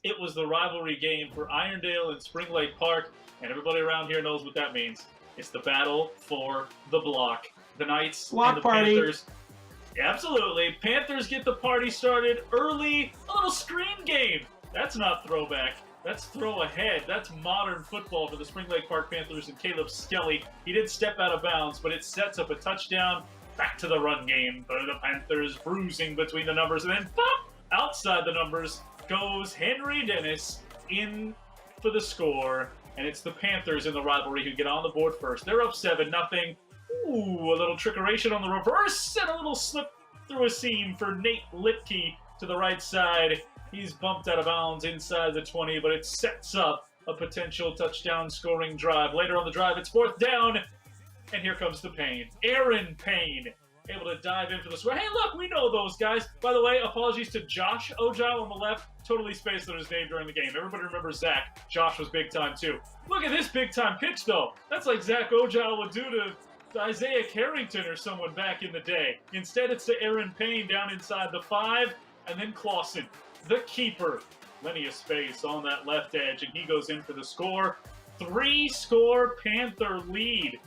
It was the rivalry game for Irondale and Spring Lake Park, and everybody around here knows what that means. It's the battle for the block. The Knights Block and the party. Panthers. Absolutely. Panthers get the party started early. A little screen game. That's not throwback. That's throw ahead. That's modern football for the Spring Lake Park Panthers and Caleb Skelly. He did step out of bounds, but it sets up a touchdown. Back to the run game for the Panthers, bruising between the numbers, and then pop! Outside the numbers goes Henry Dennis in for the score, and it's the Panthers in the rivalry who get on the board first. They're up 7-0. Ooh, a little trickeration on the reverse, and a little slip through a seam for Nate Lipke to the right side. He's bumped out of bounds inside the 20, but it sets up a potential touchdown scoring drive. Later on the drive, it's 4th down, and here comes the Payne. Aaron Payne, able to dive in for the score. Hey, look, we know those guys. By the way, apologies to Josh Ojal on the left. Totally spaced on his name during the game. Everybody remembers Zach. Josh was big time, too. Look at this big time pitch, though. That's like Zach Ojal would do to Isaiah Carrington or someone back in the day. Instead, it's to Aaron Payne down inside the 5, and then Clausen, the keeper. Plenty of space on that left edge, and he goes in for the score. 3-score Panther lead.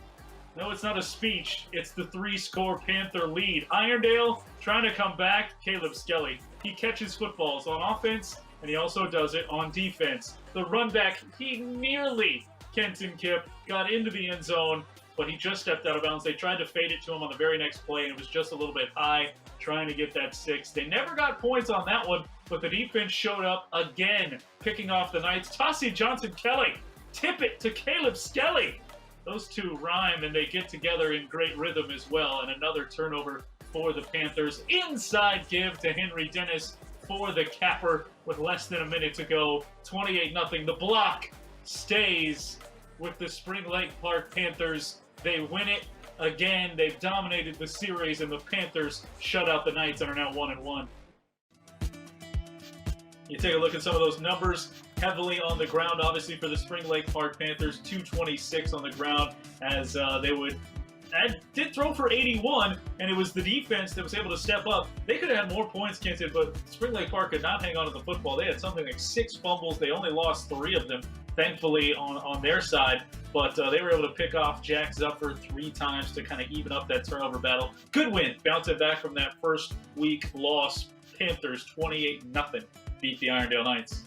No, it's not a speech. It's the 3-score Panther lead. Irondale trying to come back. Caleb Skelly. He catches footballs on offense, and he also does it on defense. The run back, he nearly, Kenton Kipp, got into the end zone, but he just stepped out of bounds. They tried to fade it to him on the very next play, and it was just a little bit high, trying to get that 6. They never got points on that one, but the defense showed up again, picking off the Knights. Tossie Johnson-Kelly, tip it to Caleb Skelly. Those two rhyme, and they get together in great rhythm as well. And another turnover for the Panthers. Inside give to Henry Dennis for the capper with less than a minute to go. 28-0. The block stays with the Spring Lake Park Panthers. They win it again. They've dominated the series, and the Panthers shut out the Knights and are now 1-1. You take a look at some of those numbers. Heavily on the ground, obviously, for the Spring Lake Park Panthers, 226 on the ground, as did throw for 81, and it was the defense that was able to step up. They could have had more points, Kenton, but Spring Lake Park could not hang on to the football. They had something like 6 fumbles. They only lost 3 of them, thankfully, on their side, but they were able to pick off Jack Zuffer 3 times to kind of even up that turnover battle. Good win, bouncing back from that first week loss. Panthers 28-0 beat the Irondale Knights.